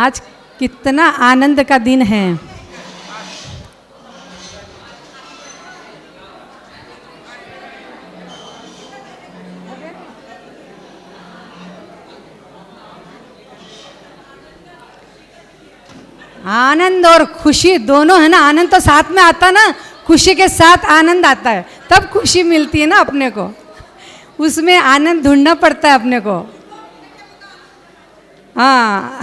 आज कितना आनंद का दिन है। आनंद और खुशी दोनों है ना। आनंद तो साथ में आता ना, खुशी के साथ आनंद आता है, तब खुशी मिलती है ना अपने को। उसमें आनंद ढूंढना पड़ता है अपने को। हाँ,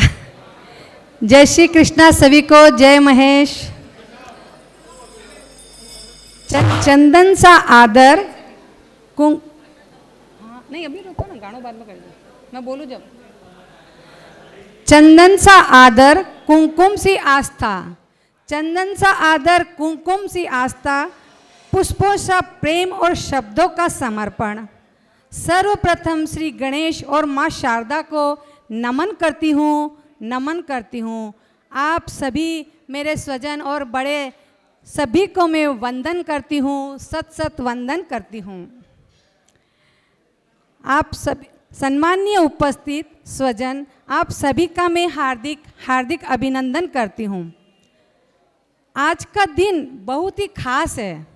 जय श्री कृष्णा सभी को, जय महेश। चंदन सा आदर नहीं, अभी रुको ना, गानों बाद में कर दो, मैं बोलूँ जब। चंदन सा आदर कुमकुम सी आस्था, चंदन सा आदर कुमकुम सी आस्था, पुष्पों सा प्रेम और शब्दों का समर्पण। सर्वप्रथम श्री गणेश और माँ शारदा को नमन करती हूँ, नमन करती हूँ। आप सभी मेरे स्वजन और बड़े सभी को मैं वंदन करती हूँ, सत सत वंदन करती हूँ। आप सभी सम्माननीय उपस्थित स्वजन, आप सभी का मैं हार्दिक हार्दिक अभिनंदन करती हूँ। आज का दिन बहुत ही खास है,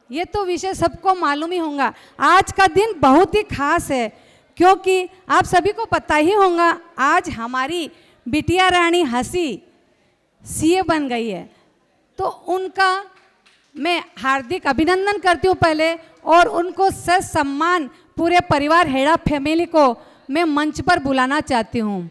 ये तो विषय सबको मालूम ही होगा। आज का दिन बहुत ही खास है क्योंकि आप सभी को पता ही होगा, आज हमारी बिटिया रानी हंसी सीए बन गई है। तो उनका मैं हार्दिक अभिनंदन करती हूँ पहले, और उनको सम्मान पूरे परिवार हेड़ा फैमिली को मैं मंच पर बुलाना चाहती हूँ।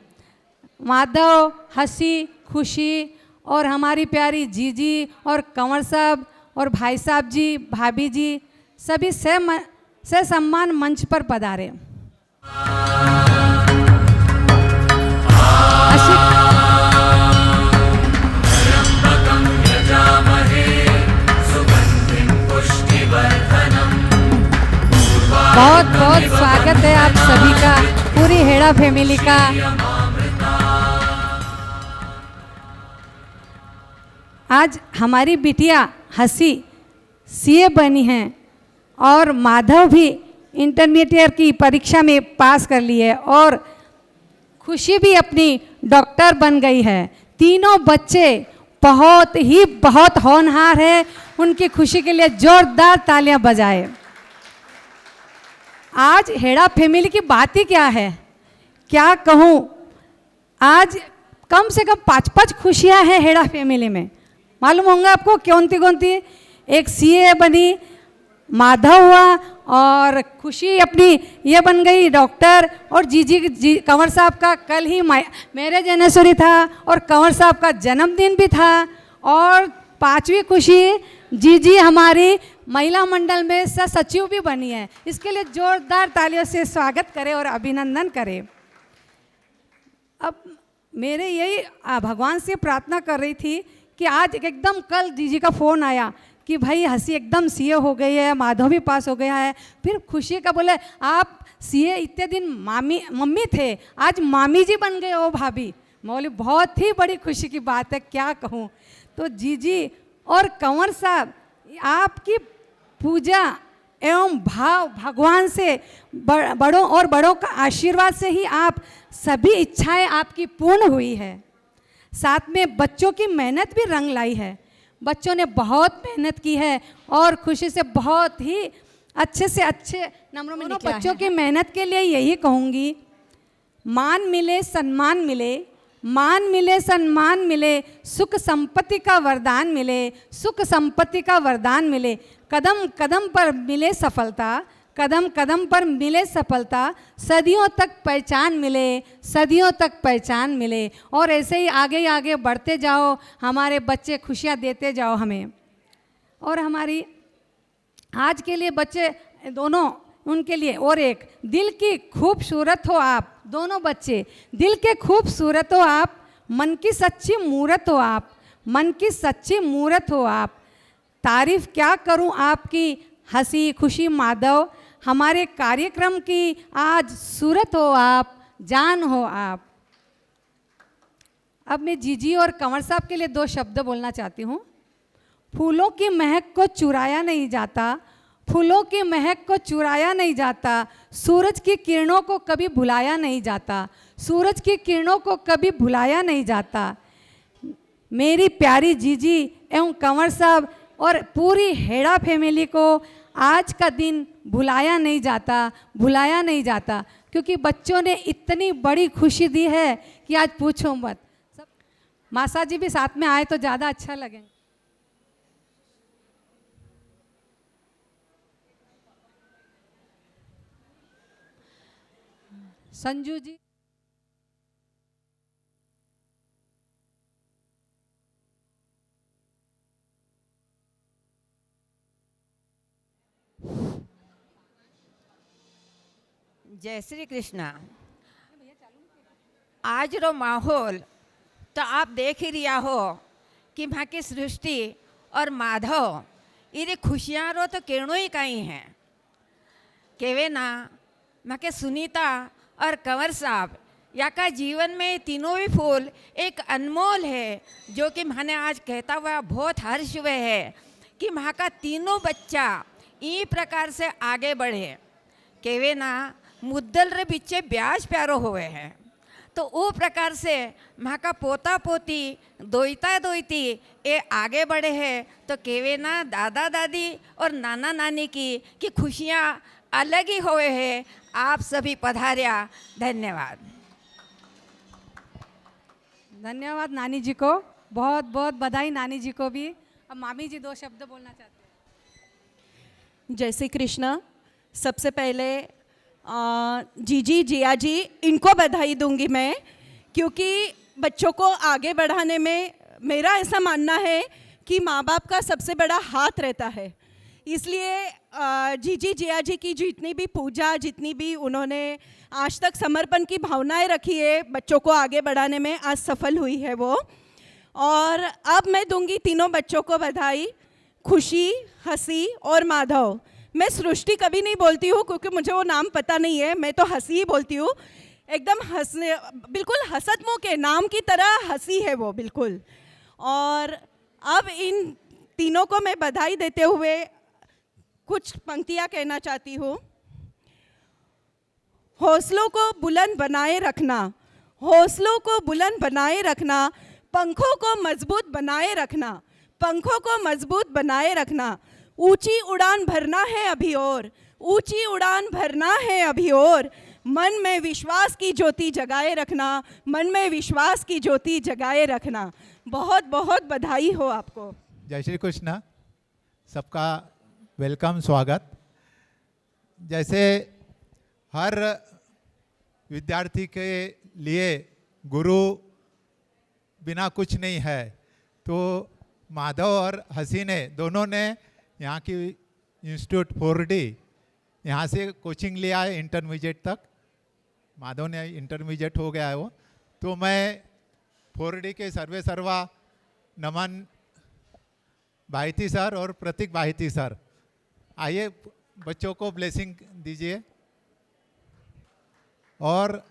माधव, हंसी, खुशी और हमारी प्यारी जीजी और कंवर साहब और भाई साहब जी, भाभी जी, सभी से सम्मान मंच पर पधारे। बहुत बहुत स्वागत है आप सभी का, पूरी हेड़ा फैमिली का। आज हमारी बिटिया हंसी सीए बनी है और माधव भी इंटरमीडिएट की परीक्षा में पास कर ली है, और खुशी भी अपनी डॉक्टर बन गई है। तीनों बच्चे बहुत होनहार है। उनकी खुशी के लिए जोरदार तालियां बजाए। आज हेड़ा फैमिली की बात ही क्या है, क्या कहूँ। आज कम से कम 5-5 खुशियाँ हैं हेड़ा फैमिली में। मालूम होंगे आपको कौन सी। एक सीए बनी, माधव हुआ, और खुशी अपनी ये बन गई डॉक्टर, और जी कंवर साहब का कल ही मैरिज एनिवर्सरी था और कंवर साहब का जन्मदिन भी था। और 5वीं खुशी जी हमारी महिला मंडल में सचिव भी बनी है। इसके लिए जोरदार तालियों से स्वागत करें और अभिनंदन करें। अब मेरे यही भगवान से प्रार्थना कर रही थी कि आज एकदम कल जीजी का फ़ोन आया कि भाई हंसी एकदम सीए हो गई है, माधव भी पास हो गया है। फिर खुशी का बोले आप सीए इतने दिन मम्मी थे, आज मामी जी बन गए हो भाभी। मैं बोली बहुत ही बड़ी खुशी की बात है, क्या कहूँ। तो जीजी और कंवर साहब, आपकी पूजा एवं भाव भगवान से बड़ों का आशीर्वाद से ही आप सभी इच्छाएं आपकी पूर्ण हुई है। साथ में बच्चों की मेहनत भी रंग लाई है। बच्चों ने बहुत मेहनत की है और खुशी से बहुत ही अच्छे से अच्छे नंबरों में निकला है। बच्चों की मेहनत के लिए यही कहूँगी, मान मिले सम्मान मिले, मान मिले सम्मान मिले, सुख संपत्ति का वरदान मिले, सुख संपत्ति का वरदान मिले। कदम कदम पर मिले सफलता, कदम कदम पर मिले सफलता, सदियों तक पहचान मिले, सदियों तक पहचान मिले। और ऐसे ही आगे बढ़ते जाओ, हमारे बच्चे खुशियाँ देते जाओ हमें। और हमारी आज के लिए बच्चे दोनों, उनके लिए और एक, दिल की खूबसूरत हो आप दोनों बच्चे, दिल के खूबसूरत हो आप, मन की सच्ची मूरत हो आप, मन की सच्ची मूरत हो आप। तारीफ क्या करूं आपकी, हंसी खुशी माधव, हमारे कार्यक्रम की आज सूरत हो आप, जान हो आप। अब मैं जीजी और कंवर साहब के लिए 2 शब्द बोलना चाहती हूँ। फूलों की महक को चुराया नहीं जाता, फूलों की महक को चुराया नहीं जाता, सूरज की किरणों को कभी भुलाया नहीं जाता, सूरज की किरणों को कभी भुलाया नहीं जाता। मेरी प्यारी जीजी एवं कंवर साहब और पूरी हेड़ा फैमिली को आज का दिन भुलाया नहीं जाता, भुलाया नहीं जाता, क्योंकि बच्चों ने इतनी बड़ी खुशी दी है कि आज पूछो मत। सब मासा जी भी साथ में आए तो ज़्यादा अच्छा लगे। संजू जी, जय श्री कृष्णा। आज रो माहौल तो आप देख ही रिया हो कि वहाँ की सृष्टि और माधव इरे खुशियाँ रो तो किरणों ही कहीं हैं। केवे ना वहाँ के सुनीता और कंवर साहब या का जीवन में तीनों भी फूल एक अनमोल है, जो कि मैंने आज कहता हुआ बहुत हर्ष हुए है कि वहाँ का तीनों बच्चा ई प्रकार से आगे बढ़े। केवे ना मुद्दल रे बिच्चे ब्याज प्यारो हुए हैं, तो वो प्रकार से वहाँ का पोता पोती दोईता दोईती ये आगे बढ़े हैं। तो केवे ना दादा दादी और नाना नानी की खुशियाँ अलग ही हुए हैं। आप सभी पधारिया, धन्यवाद। धन्यवाद नानी जी को, बहुत बहुत बधाई नानी जी को भी। अब मामी जी 2 शब्द बोलना चाहते हैं। जय श्री कृष्णा। सबसे पहले जीजी जिया जी इनको बधाई दूंगी मैं, क्योंकि बच्चों को आगे बढ़ाने में मेरा ऐसा मानना है कि माँ बाप का सबसे बड़ा हाथ रहता है। इसलिए जीजी जिया जी की जितनी भी पूजा, जितनी भी उन्होंने आज तक समर्पण की भावनाएं रखी है बच्चों को आगे बढ़ाने में, आज सफल हुई है वो। और अब मैं दूंगी तीनों बच्चों को बधाई, खुशी, हंसी और माधव। मैं सृष्टि कभी नहीं बोलती हूँ क्योंकि मुझे वो नाम पता नहीं है, मैं तो हंसी ही बोलती हूँ। एकदम हंसने, बिल्कुल हसतमुख के नाम की तरह हंसी है वो बिल्कुल। और अब इन तीनों को मैं बधाई देते हुए कुछ पंक्तियाँ कहना चाहती हूँ। हौसलों को बुलंद बनाए रखना, हौसलों को बुलंद बनाए रखना, पंखों को मजबूत बनाए रखना, पंखों को मजबूत बनाए रखना, ऊंची उड़ान भरना है अभी और, ऊंची उड़ान भरना है अभी और, मन में विश्वास की ज्योति जगाए रखना, मन में विश्वास की ज्योति जगाए रखना। बहुत बहुत बधाई हो आपको। जय श्री कृष्ण। सबका वेलकम, स्वागत। जैसे हर विद्यार्थी के लिए गुरु बिना कुछ नहीं है, तो माधव और हसीने दोनों ने यहाँ की इंस्टीट्यूट 4D यहाँ से कोचिंग लिया है इंटरमीडिएट तक। माधव ने इंटरमीडिएट हो गया है वो। तो मैं 4D के सर्वे सर्वा नमन भाईती सर और प्रतीक भाईती सर, आइए बच्चों को ब्लेसिंग दीजिए। और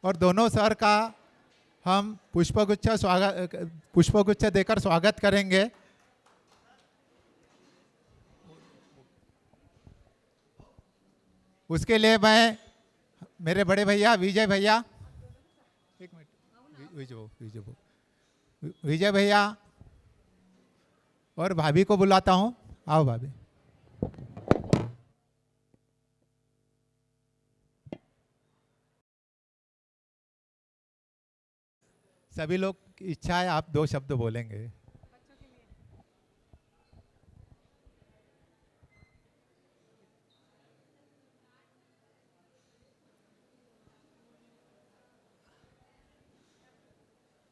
दोनों सर का हम पुष्पगुच्छ देकर स्वागत करेंगे। उसके लिए मैं मेरे बड़े भैया विजय भैया, एक मिनट, विजय भैया और भाभी को बुलाता हूँ। आओ भाभी। सभी लोग की इच्छा है, आप 2 शब्द बोलेंगे।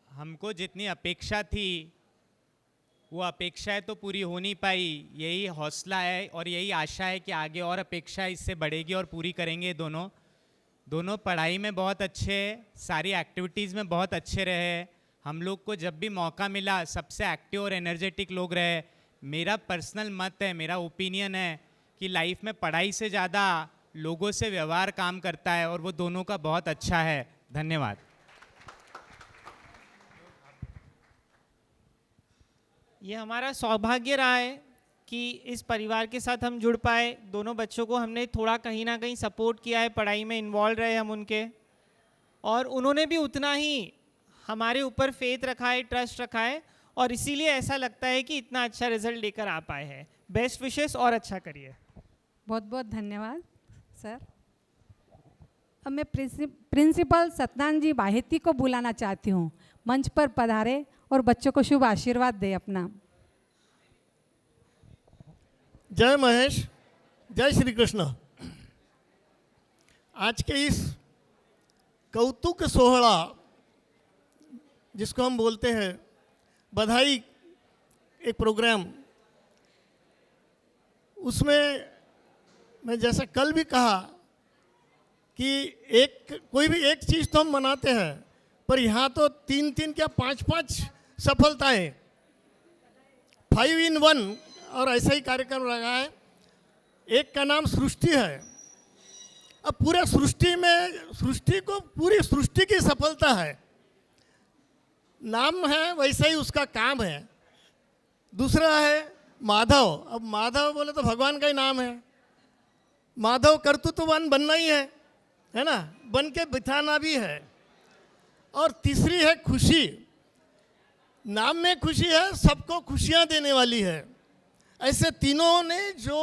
हमको जितनी अपेक्षा थी वो अपेक्षाएं तो पूरी हो नहीं पाई। यही हौसला है और यही आशा है कि आगे और अपेक्षा इससे बढ़ेगी और पूरी करेंगे। दोनों पढ़ाई में बहुत अच्छे, सारी एक्टिविटीज़ में बहुत अच्छे रहे। हम लोग को जब भी मौका मिला सबसे एक्टिव और एनर्जेटिक लोग रहे। मेरा पर्सनल मत है, मेरा ओपिनियन है कि लाइफ में पढ़ाई से ज़्यादा लोगों से व्यवहार काम करता है और वो दोनों का बहुत अच्छा है। धन्यवाद। ये हमारा सौभाग्य रहा है कि इस परिवार के साथ हम जुड़ पाए। दोनों बच्चों को हमने थोड़ा कहीं ना कहीं सपोर्ट किया है, पढ़ाई में इन्वॉल्व रहे हम उनके, और उन्होंने भी उतना ही हमारे ऊपर फेथ रखा है, ट्रस्ट रखा है, और इसीलिए ऐसा लगता है कि इतना अच्छा रिजल्ट लेकर आ पाए हैं। बेस्ट विशेस और अच्छा करिए। बहुत बहुत धन्यवाद सर। अब मैं प्रिंसिपल सत्यनारायण जी बाहेती को बुलाना चाहती हूँ, मंच पर पधारे और बच्चों को शुभ आशीर्वाद दे अपना। जय महेश, जय श्री कृष्ण। आज के इस कौतुक सोहला जिसको हम बोलते हैं बधाई एक प्रोग्राम, उसमें मैं जैसा कल भी कहा कि कोई भी एक चीज़ तो हम मनाते हैं, पर यहाँ तो 3-3 क्या 5-5 सफलताएं, 5 in 1, और ऐसा ही कार्यक्रम लगा है। एक का नाम सृष्टि है। अब पूरे सृष्टि को पूरी सृष्टि की सफलता है, नाम है वैसे ही उसका काम है। दूसरा है माधव। अब माधव बोले तो भगवान का ही नाम है। माधव कर्तृत्ववान बनना ही है ना, बन के बिठाना भी है। और तीसरी है खुशी। नाम में खुशी है, सबको खुशियां देने वाली है। ऐसे तीनों ने जो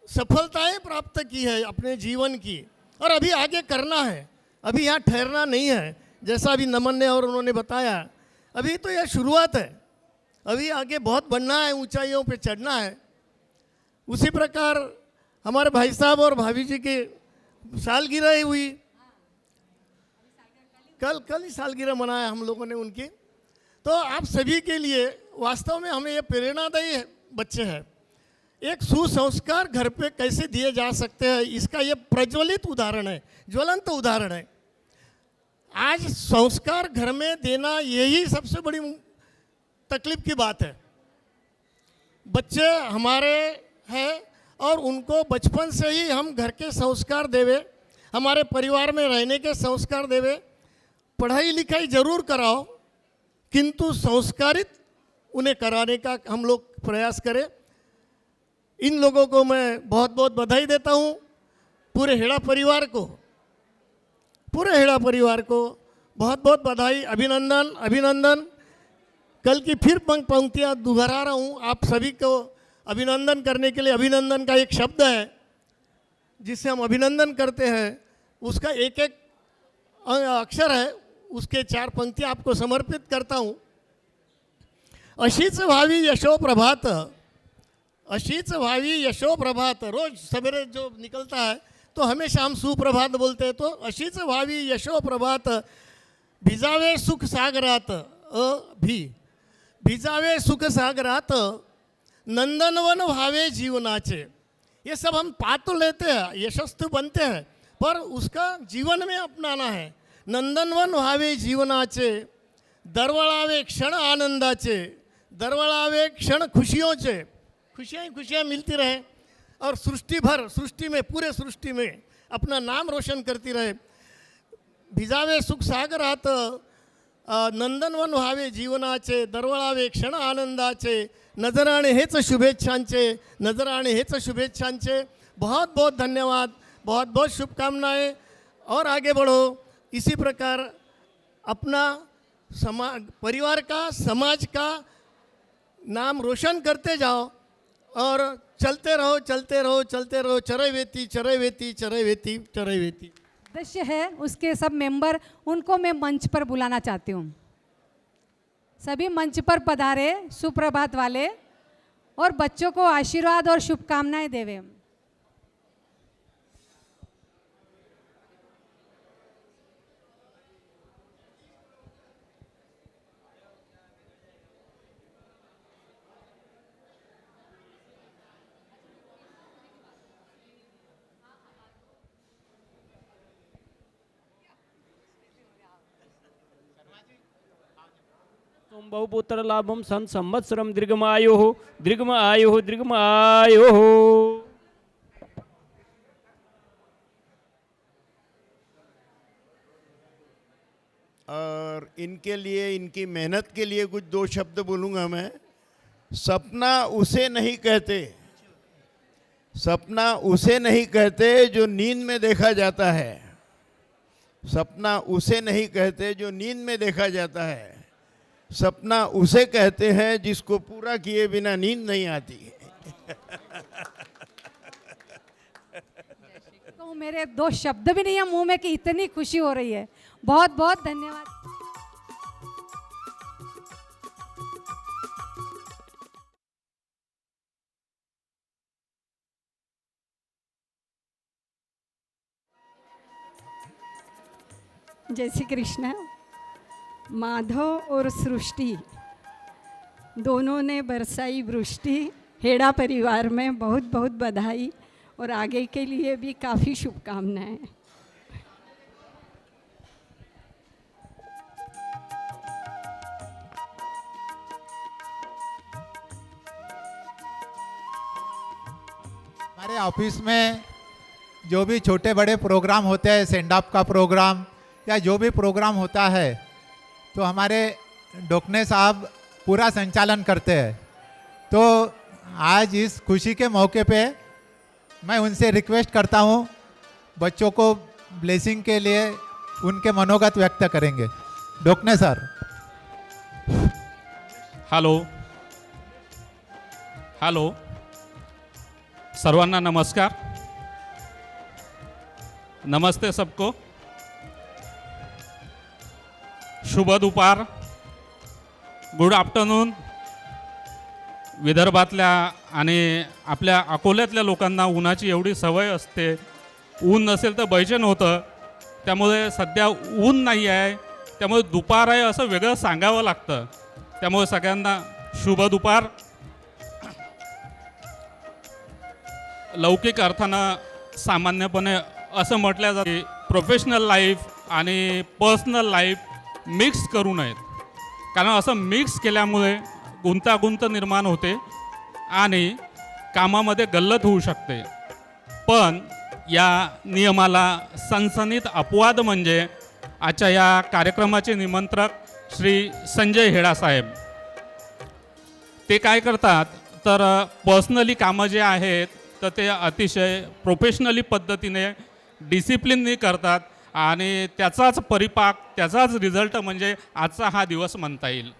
सफलताएं प्राप्त की है अपने जीवन की, और अभी आगे करना है, अभी यहाँ ठहरना नहीं है। जैसा अभी नमन ने और उन्होंने बताया, अभी तो यह शुरुआत है, अभी आगे बहुत बढ़ना है, ऊंचाइयों पे चढ़ना है। उसी प्रकार हमारे भाई साहब और भाभी जी की सालगिरह ही हुई, कल ही सालगिरह मनाया हम लोगों ने उनकी। तो आप सभी के लिए वास्तव में हमें ये प्रेरणादायी बच्चे हैं। एक सुसंस्कार घर पे कैसे दिए जा सकते हैं, इसका ये प्रज्वलित उदाहरण है, ज्वलंत उदाहरण है। आज संस्कार घर में देना यही सबसे बड़ी तकलीफ की बात है। बच्चे हमारे हैं और उनको बचपन से ही हम घर के संस्कार देवे, हमारे परिवार में रहने के संस्कार देवे। पढ़ाई लिखाई जरूर कराओ, किंतु संस्कारित उन्हें कराने का हम लोग प्रयास करें। इन लोगों को मैं बहुत बहुत बधाई देता हूँ, पूरे हेड़ा परिवार को बहुत बहुत बधाई, अभिनंदन। कल की फिर पंक्तियाँ दोहरा रहा हूँ, आप सभी को अभिनंदन करने के लिए अभिनंदन का एक शब्द है जिससे हम अभिनंदन करते हैं, उसका एक एक अक्षर है, उसके 4 पंक्तियाँ आपको समर्पित करता हूँ। अशीच भावी यशो प्रभात, अशीच भावी यशो प्रभात। रोज सवेरे जो निकलता है तो हमेशा हम सुप्रभात बोलते हैं, तो अशीच भावी यशो प्रभात, भिजावे सुख सागरात, भिजावे सुख सागरात, नंदनवन भावे जीवनाचे। ये सब हम पा तो लेते हैं, यशस्वी बनते हैं, पर उसका जीवन में अपनाना है। नंदनवन भावे जीवनाचे, दरवळावे क्षण आनंदाचे, दरवळावे क्षण खुशियोंचे। खुशियाँ ही खुशियाँ मिलती रहे और सृष्टि में पूरे सृष्टि में अपना नाम रोशन करती रहे। भिजावे सुख सागरात, नंदनवन व्हावे जीवनाचे, दरवळावे क्षण आनंदाचे, नजराणे हेच शुभेच्छांचे। बहुत बहुत धन्यवाद, बहुत बहुत शुभकामनाएं, और आगे बढ़ो। इसी प्रकार अपना परिवार का, समाज का नाम रोशन करते जाओ और चलते रहो, चरैवेती। सदस्य है उसके सब मेंबर, उनको मैं मंच पर बुलाना चाहती हूँ। सभी मंच पर पधारे सुप्रभात वाले, और बच्चों को आशीर्वाद और शुभकामनाएं देवे। तुम बहुपुत्र लाभम सन संवत्सरम दीर्घमायो। और इनके लिए, इनकी मेहनत के लिए कुछ दो शब्द बोलूँगा मैं। सपना उसे नहीं कहते, सपना उसे नहीं कहते जो नींद में देखा जाता है। सपना उसे नहीं कहते जो नींद में देखा जाता है। सपना उसे कहते हैं जिसको पूरा किए बिना नींद नहीं आती। तो मेरे दो शब्द भी नहीं है मुंह में कि इतनी खुशी हो रही है। बहुत बहुत धन्यवाद। जय श्री कृष्ण। माधव और सृष्टि दोनों ने बरसाई वृष्टि। हेड़ा परिवार में बहुत बहुत बधाई और आगे के लिए भी काफ़ी शुभकामनाएं। हमारे ऑफिस में जो भी छोटे बड़े प्रोग्राम होते हैं, सेंड ऑफ का प्रोग्राम या जो भी प्रोग्राम होता है, तो हमारे डोकने साहब पूरा संचालन करते हैं। तो आज इस खुशी के मौके पे मैं उनसे रिक्वेस्ट करता हूँ, बच्चों को ब्लेसिंग के लिए उनके मनोगत व्यक्त करेंगे। डोकने सर। हॅलो हॅलो, सर्वांना नमस्कार। नमस्ते सबको। शुभ दुपार, गुड आफ्टरनून। विदर्भातल्या आणि आपल्या अकोल्यातल्या लोकांना उन्हाची एवढी सवय असते, ऊन नसेल तर बैचेन होतं। त्यामुळे सध्या ऊन नाही आहे, त्यामुळे दुपार आहे असं वेगळं सांगावं लागतं। त्यामुळे सगळ्यांना शुभ दुपार। लौकिक अर्थानं सामान्यपणे असं म्हटलं जातं की प्रोफेशनल लाईफ आणि पर्सनल लाईफ मिक्स करू नयेत, कारण असं मिक्स केल्यामुळे गुंतागुंत निर्माण होते आणि कामामध्ये गल्लत होऊ शकते। पण या नियमाला सनसनीत अपवाद म्हणजे आजच्या या कार्यक्रमाचे निमंत्रक श्री संजय हेडा साहेब। ते काय करतात तर पर्सनली कामं जे आहेत तर ते अतिशय प्रोफेशनली पद्धतीने डिसिप्लिननी करतात आणि त्याचाच परिपाक, त्याचाच रिझल्ट म्हणजे आजचा हा दिवस म्हणता येईल।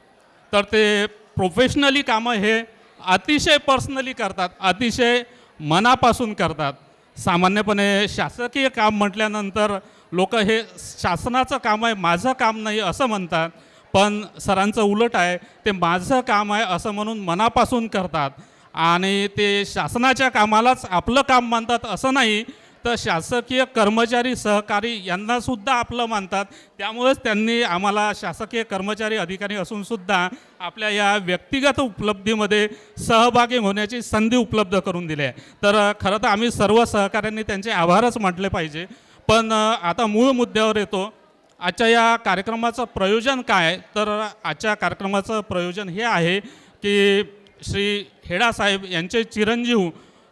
तर ते प्रोफेशनली कामं हे अतिशय पर्सनली करतात, अतिशय मनापासून करतात। सामान्यपणे शासकीय काम म्हटल्यानंतर लोक हे शासनाचं काम आहे, माझं काम नाही असं म्हणतात, पण सरांचं उलट आहे, ते माझं काम आहे असं म्हणून मनापासून करतात आणि ते शासनाच्या कामालाच आपलं काम मानतात असं नाही, तर शासकीय कर्मचारी सहकारी यांनासुद्धा आपलं मानतात। त्यामुळेच त्यांनी आम्हाला शासकीय कर्मचारी अधिकारी असूनसुद्धा आपल्या या व्यक्तिगत उपलब्धीमध्ये सहभागी होण्याची संधी उपलब्ध करून दिली आहे। तर खरं तर आम्ही सर्व सहकाऱ्यांनी त्यांचे आभारच मानले पाहिजे। पण आता मूळ मुद्द्यावर येतो। आजच्या या कार्यक्रमाचं प्रयोजन काय, तर आजच्या कार्यक्रमाचं प्रयोजन हे आहे की श्री हेडा साहेब यांचे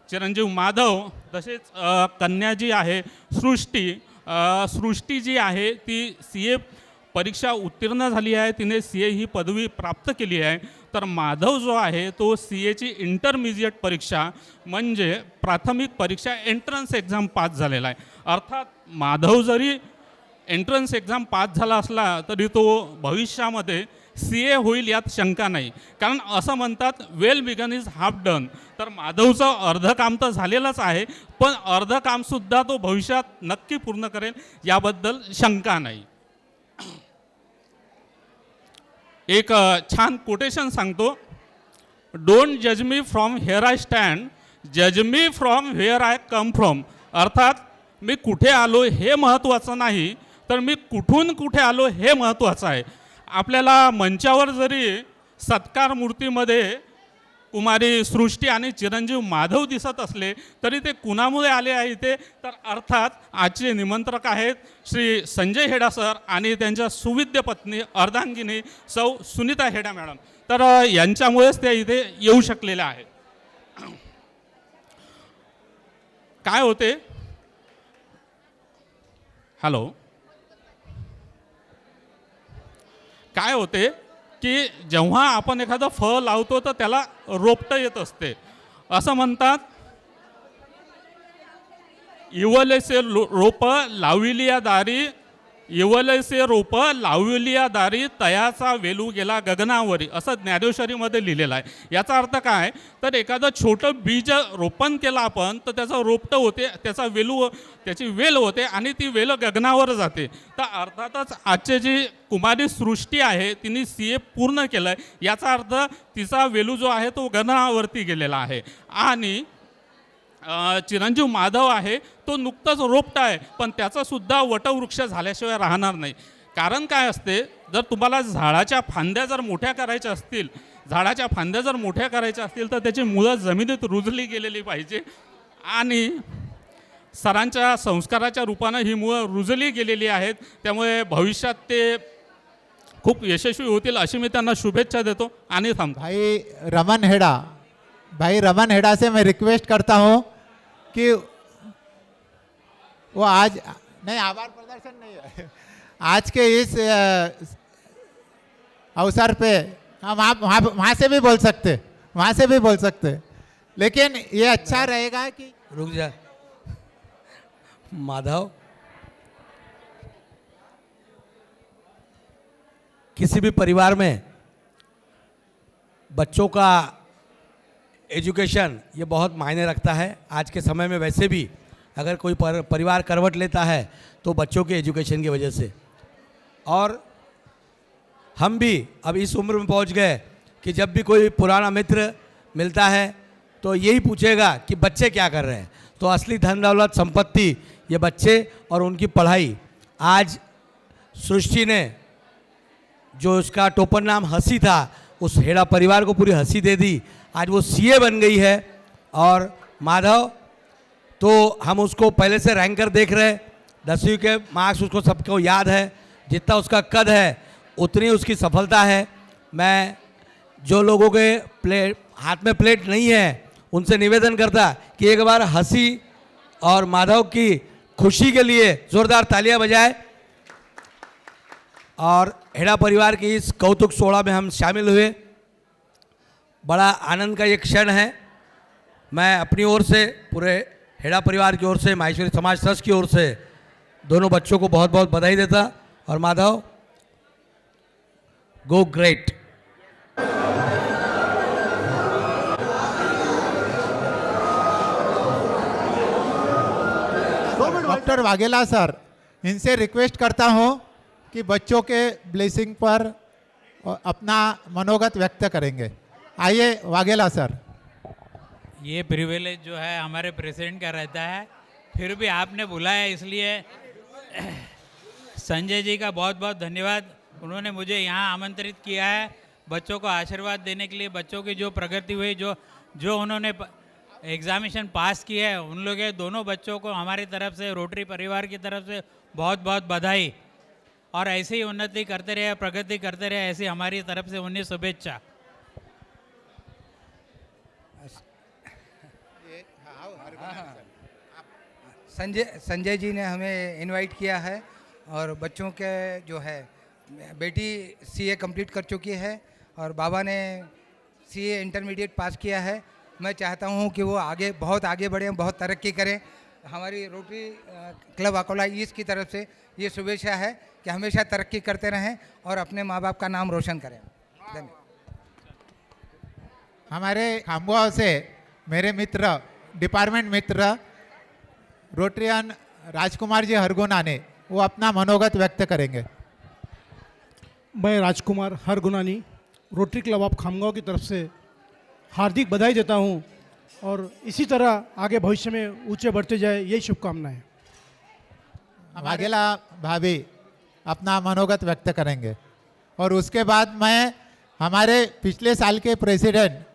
चिरंजीव माधव, तसेच कन्या जी आहे सृष्टी जी आहे ती CA परीक्षा उत्तीर्ण झाली आहे, तिने CA ही पदवी प्राप्त केली आहे। तर माधव जो आहे तो CAची इंटरमिजिएट परीक्षा म्हणजे प्राथमिक परीक्षा एंट्रन्स एक्झाम पास झालेला आहे। अर्थात माधव जरी एंट्रन्स एक्झाम पास झाला असला तरी तो भविष्यामध्ये CA होईल यात शंका नाही, कारण असं म्हणतात well begun is half done. तर माधवचं अर्ध काम तर झालेलंच आहे, पण अर्ध कामसुद्धा तो भविष्यात नक्की पूर्ण करेल याबद्दल शंका नाही। एक छान कोटेशन सांगतो, डोंट जज me from hair I stand, जज me from where I come from. अर्थात मी कुठे आलो हे महत्त्वाचं नाही, तर मी कुठून कुठे आलो हे महत्त्वाचं आहे। आपल्याला मंचावर जरी सत्कार मूर्तीमध्ये कुमारी सृष्टी आणि चिरंजीव माधव दिसत असले तरी ते कुणामुळे आले आहे ते, तर अर्थात आजचे निमंत्रक आहेत श्री संजय हेडा सर आणि त्यांच्या सुविद्य पत्नी अर्धांगिनी सौ सुनीता हेडा मॅडम। तर यांच्यामुळेच ते इथे येऊ शकलेले आहेत। काय होते, हॅलो, काय होते की जेव्हा आपण एखादं फळ लावतो तर त्याला रोपटं येत असते. असं म्हणतात, इवलेसे रोप लाविलिया दारी, इवलेसे रोप लाविलिया दारी, तयाचा वेलू गेला गगनावरी, असं ज्ञानेश्वरीमध्ये लिहिलेलं आहे. याचा अर्थ काय, तर एखादं छोटं बीज रोपण केलं आपण तर त्याचं रोपटं होते, त्याचा वेलू, त्याची वेल होते आणि ती वेल गगनावर जाते. तर अर्थातच आजची जी कुमारी सृष्टी आहे तिने CA पूर्ण केलं आहे. याचा अर्थ तिचा वेलू जो आहे तो गगनावरती गेलेला आहे. आणि चिरंजीव माधव आहे तो नुकताच रोपटा आहे, पण त्याचा सुद्धा वटवृक्ष झाल्याशिवाय राहणार नाही. कारण काय असते, जर तुम्हाला झाडाच्या फांद्या जर मोठ्या करायच्या असतील, झाडाच्या फांद्या जर मोठ्या करायच्या असतील तर त्याची मुळं जमिनीत रुजली गेलेली पाहिजे. आणि सरांच्या संस्काराच्या रूपानं ही मुळं रुजली गेलेली आहेत. त्यामुळे भविष्यात ते खूप यशस्वी होतील अशी मी त्यांना शुभेच्छा देतो आणि थांबतो. भाई रमन हेड़ा से मैं रिक्वेस्ट करता हूँ कि वो आज नहीं, आभार प्रदर्शन नहीं है, आज के इस अवसर पे हम आप वहाँ से भी बोल सकते, लेकिन ये अच्छा रहेगा कि रुक जा माधव, किसी भी परिवार में बच्चों का एजुकेशन ये बहुत मायने रखता है. आज के समय में वैसे भी अगर कोई परिवार करवट लेता है तो बच्चों के एजुकेशन की वजह से. और हम भी अब इस उम्र में पहुंच गए कि जब भी कोई पुराना मित्र मिलता है तो यही पूछेगा कि बच्चे क्या कर रहे हैं. तो असली धन दौलत संपत्ति ये बच्चे और उनकी पढ़ाई. आज सृष्टि ने जो उसका टोपन नाम हंसी था, उस हेड़ा परिवार को पूरी हंसी दे दी. आज वो CA बन गई है. और माधव तो हम उसको पहले से रैंकर देख रहे, 10वीं के मार्क्स उसको सबको याद है. जितना उसका कद है उतनी उसकी सफलता है. मैं जो लोगों के हाथ में प्लेट नहीं है उनसे निवेदन करता कि एक बार हंसी और माधव की खुशी के लिए ज़ोरदार तालियां बजाएं. और हेड़ा परिवार की इस कौतुक सोहळा में हम शामिल हुए. बड़ा आनंद का ये क्षण है. मैं अपनी ओर से, पूरे हेड़ा परिवार की ओर से, माहेश्वरी समाज ट्रस्ट की ओर से दोनों बच्चों को बहुत बहुत बधाई देता. और Madhav, go great. Doctor Vaghela sir, इनसे रिक्वेस्ट करता हूँ कि बच्चों के ब्लेसिंग पर अपना मनोगत व्यक्त करेंगे. आइए वाघेला सर. ये प्रिविलेज जो है हमारे प्रेसिडेंट का रहता है, फिर भी आपने बुलाया इसलिए संजय जी का बहुत बहुत धन्यवाद. उन्होंने मुझे यहाँ आमंत्रित किया है बच्चों को आशीर्वाद देने के लिए. बच्चों की जो प्रगति हुई, जो उन्होंने एग्जामिनेशन पास की है, उन लोग दोनों बच्चों को हमारी तरफ से, रोटरी परिवार की तरफ से बहुत बहुत बधाई. और ऐसे ही उन्नति करते रहे, प्रगति करते रहे, ऐसी हमारी तरफ से उन्हें शुभेच्छा. संजय जी ने हमें इनवाइट किया है और बच्चों के जो है, बेटी CA कंप्लीट कर चुकी है और बाबा ने CA इंटरमीडिएट पास किया है. मैं चाहता हूं कि वो आगे, बहुत आगे बढ़ें, बहुत तरक्की करें. हमारी रोटरी क्लब अकोला ईस्ट की तरफ से ये शुभेच्छा है कि हमेशा तरक्की करते रहें और अपने माँ बाप का नाम रोशन करें. धन्यवाद. हमारे खामगांव से मेरे मित्र, डिपार्टमेंट मित्र रोटरियन राजकुमार जी हरगुनाने, वो अपना मनोगत व्यक्त करेंगे. मैं राजकुमार हरगुनानी रोटरी क्लब ऑफ खामगांव की तरफ से हार्दिक बधाई देता हूं और इसी तरह आगे भविष्य में ऊंचे बढ़ते जाए, यही शुभकामनाएं. वाघेला भाभी अपना मनोगत व्यक्त करेंगे. और उसके बाद मैं हमारे पिछले साल के प्रेसिडेंट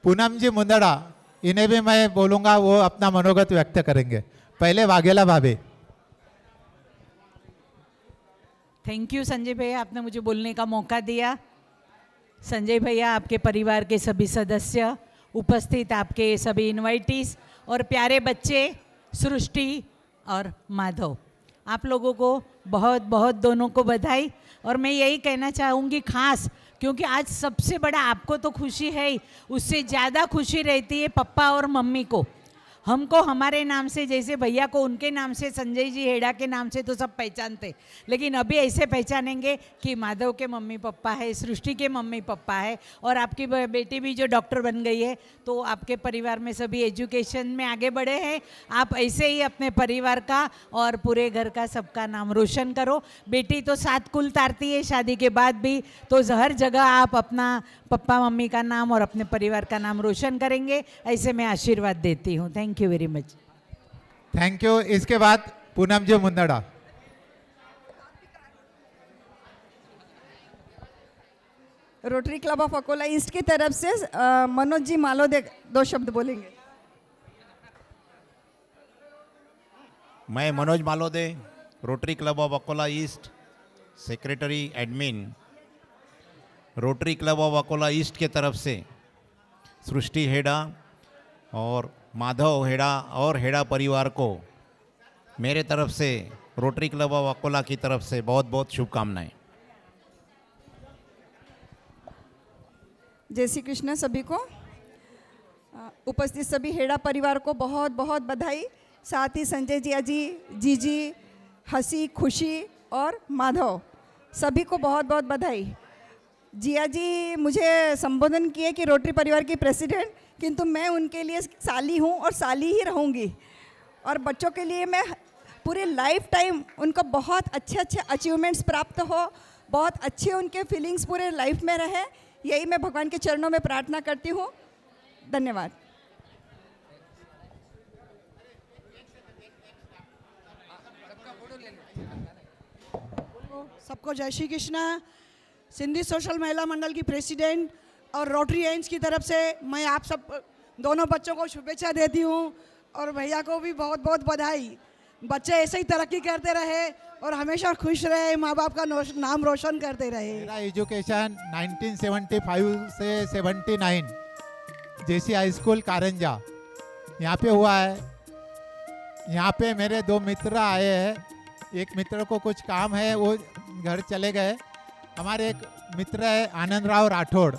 पूनम जी मुंदड़ा, इन्हें भी मैं बोलूँगा, वो अपना मनोगत व्यक्त करेंगे. पहले वाघेला भाभी. थैंक यू संजय भैया, आपने मुझे बोलने का मौका दिया. संजय भैया, आपके परिवार के सभी सदस्य, उपस्थित आपके सभी इनवाइटीज और प्यारे बच्चे सृष्टि और माधव, आप लोगों को बहुत बहुत दोनों को बधाई। और मैं यही कहना चाहूँगी खास, क्योंकि आज सबसे बड़ा आपको तो खुशी है ही, उससे ज़्यादा खुशी रहती है पप्पा और मम्मी को। हमको हमारे नाम से, जैसे भैया को उनके नाम से, संजय जी हेड़ा के नाम से तो सब पहचानते, लेकिन अभी ऐसे पहचानेंगे कि माधव के मम्मी पापा है, सृष्टि के मम्मी पापा है, और आपकी बेटी भी जो डॉक्टर बन गई है। तो आपके परिवार में सभी एजुकेशन में आगे बढ़े हैं। आप ऐसे ही अपने परिवार का और पूरे घर का सबका नाम रोशन करो। बेटी तो 7 कुल तारती है शादी के बाद भी, तो हर जगह आप अपना पप्पा मम्मी का नाम और अपने परिवार का नाम रोशन करेंगे, ऐसे मैं आशीर्वाद देती हूँ। Thank you very much. Thank you. इसके बाद Poonam ji Mundada. Rotary club of Akola east की तरफ से मनोज जी मालोदे 2 शब्द बोलेंगे। मैं Manoj Malode, rotary club of Akola east, secretary admin. Rotary club of Akola east के तरफ से सृष्टि हेड़ा और माधव हेड़ा और हेड़ा परिवार को मेरे तरफ से, रोटरी क्लब ऑफ अकोला की तरफ से बहुत बहुत शुभकामनाएं। जय श्री कृष्ण सभी को। उपस्थित सभी हेड़ा परिवार को बहुत बहुत बधाई। साथ ही संजय जी, जीजी, हंसी, खुशी और माधव सभी को बहुत बहुत बधाई। जिया जी मुझे संबोधन किए कि रोटरी परिवार की प्रेसिडेंट, किंतु मैं उनके लिए साली हूँ और साली ही रहूँगी। और बच्चों के लिए मैं पूरे लाइफ टाइम उनको बहुत अच्छे अच्छे अचीवमेंट्स प्राप्त हो, बहुत अच्छे उनके फीलिंग्स पूरे लाइफ में रहे, यही मैं भगवान के चरणों में प्रार्थना करती हूँ। धन्यवाद। सबको जय श्री कृष्णा। सिंधी सोशल महिला मंडल की प्रेसिडेंट और रोटरी एंड्स की तरफ से मैं आप सब दोनों बच्चों को शुभेच्छा देती हूँ, और भैया को भी बहुत बहुत बधाई। बच्चे ऐसे ही तरक्की करते रहे और हमेशा खुश रहे, माँ बाप का नाम रोशन करते रहे। मेरा एजुकेशन 1975 से 79 जेसी हाई स्कूल कारंजा यहाँ पे हुआ है। यहाँ पे मेरे 2 मित्र आए हैं। एक मित्र को कुछ काम है, वो घर चले गए। हमारे एक मित्र है आनंद राव राठौड़।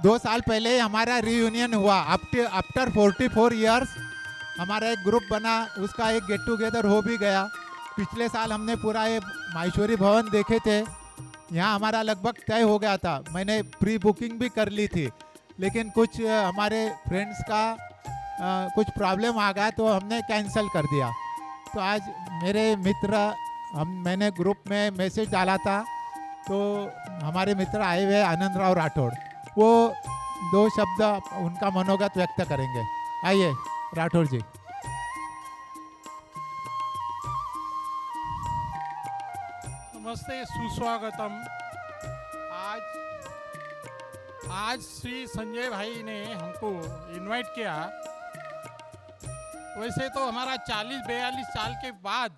2 साल पहले हमारा रीयूनियन हुआ। आफ्टर 44 इयर्स हमारा एक ग्रुप बना, उसका एक गेट टुगेदर हो भी गया। पिछले साल हमने पूरा ये माहेश्वरी भवन देखे थे। यहाँ हमारा लगभग तय हो गया था, मैंने प्री बुकिंग भी कर ली थी, लेकिन कुछ हमारे फ्रेंड्स का कुछ प्रॉब्लम आ गया तो हमने कैंसिल कर दिया। तो आज मेरे मित्र, मैंने ग्रुप में मैसेज डाला था, तो हमारे मित्र आए हुए आनंद राव राठौड़, वो 2 शब्द उनका मनोगत व्यक्त करेंगे। आइए राठौड़ जी। नमस्ते, सुस्वागतम। आज श्री संजय भाई ने हमको इनवाइट किया। वैसे तो हमारा 40-42 साल के बाद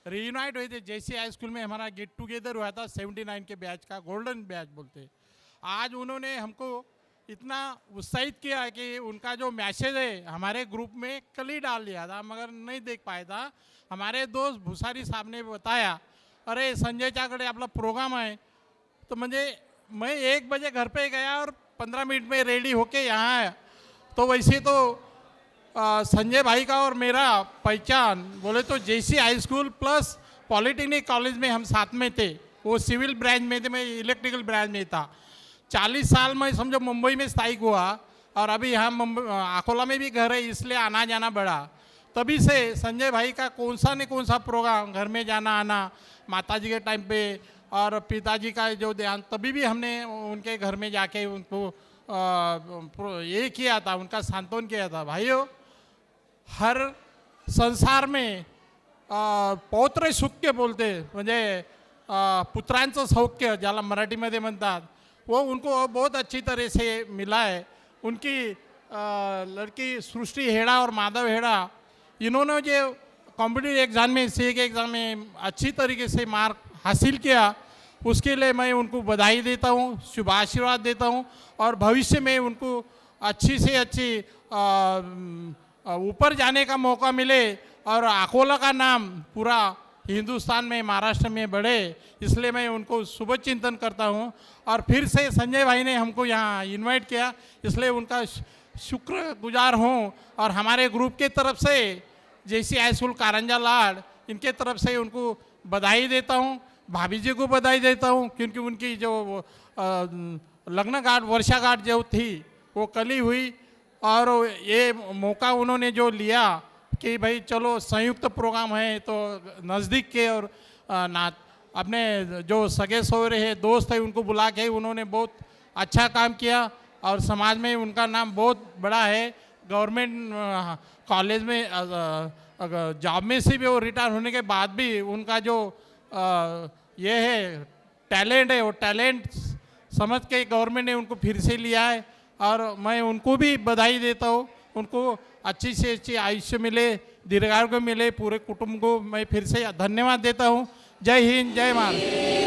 रीयूनाइट हुए थे। जैसे हाई स्कूल में हमारा गेट टुगेदर हुआ था 79 के बैच का, गोल्डन बैच बोलते। आज उन्होंने हमको इतना उत्साहित किया कि उनका जो मैसेज है हमारे ग्रुप में कल ही डाल दिया था, मगर नहीं देख पाया था। हमारे दोस्त भूसारी साहब ने बताया, अरे संजय चाकडे आपला प्रोग्राम है। तो मैं 1 बजे घर पे गया और 15 मिनट में रेडी होके यहाँ आया। तो वैसे तो संजय भाई का और मेरा पहचान बोले तो JC high school plus polytechnic college में हम साथ में थे। वो सिविल ब्रांच में थे, मैं इलेक्ट्रिकल ब्रांच में था। 40 साल में समझो मुंबई में स्थायिक हुआ, और अभी यहाँ अकोला में भी घर है, इसलिए आना जाना बढ़ा। तभी से संजय भाई का कौन सा प्रोग्राम, घर में जाना आना, माताजी के टाइम पे और पिताजी का जो ध्यान, तभी भी हमने उनके घर में जाके उनको ये किया था, उनका सांत्वन किया था। भाइयों, हर संसार में पौत्र सुख्य बोलते, म्हणजे पुत्रांचं सौख्य ज्याला मराठीमध्ये म्हणतात, वो उनको बहुत अच्छी तरह से मिला है। उनकी लड़की सृष्टि हेड़ा और माधव हेड़ा, इन्होंने जो कॉम्पिटिटिव एग्ज़ाम में, सीए के एग्ज़ाम में अच्छी तरीके से मार्क हासिल किया, उसके लिए मैं उनको बधाई देता हूँ, शुभ आशीर्वाद देता हूँ, और भविष्य में उनको अच्छी से अच्छी ऊपर जाने का मौका मिले और अकोला का नाम पूरा हिंदुस्तान में महाराष्ट्र में बढ़े, इसलिए मैं उनको शुभ चिंतन करता हूँ। और फिर से संजय भाई ने हमको यहाँ इनवाइट किया, इसलिए उनका शुक्रगुजार हूँ। और हमारे ग्रुप के तरफ से जेसी हाई स्कूल कारंजा लाड, इनके तरफ से उनको बधाई देता हूँ। भाभी जी को बधाई देता हूँ, क्योंकि उनकी जो लग्न गाठ वर्षा गाठ जो थी वो कल ही हुई, और ये मौका उन्होंने जो लिया कि भाई चलो संयुक्त प्रोग्राम है, तो नज़दीक के और अपने जो सगे सौरे हैं, दोस्त हैं, उनको बुला के उन्होंने बहुत अच्छा काम किया। और समाज में उनका नाम बहुत बड़ा है। गवर्नमेंट कॉलेज में जॉब में से भी वो रिटायर होने के बाद भी उनका जो ये है टैलेंट है, वो टैलेंट समझ के गवर्नमेंट ने उनको फिर से लिया है। और मैं उनको भी बधाई देता हूँ। उनको अच्छी से अच्छी आयुष्य मिले, दीर्घायु मिले, पूरे कुटुंब को मैं फिर से धन्यवाद देता हूँ। जय हिंद, जय भारत।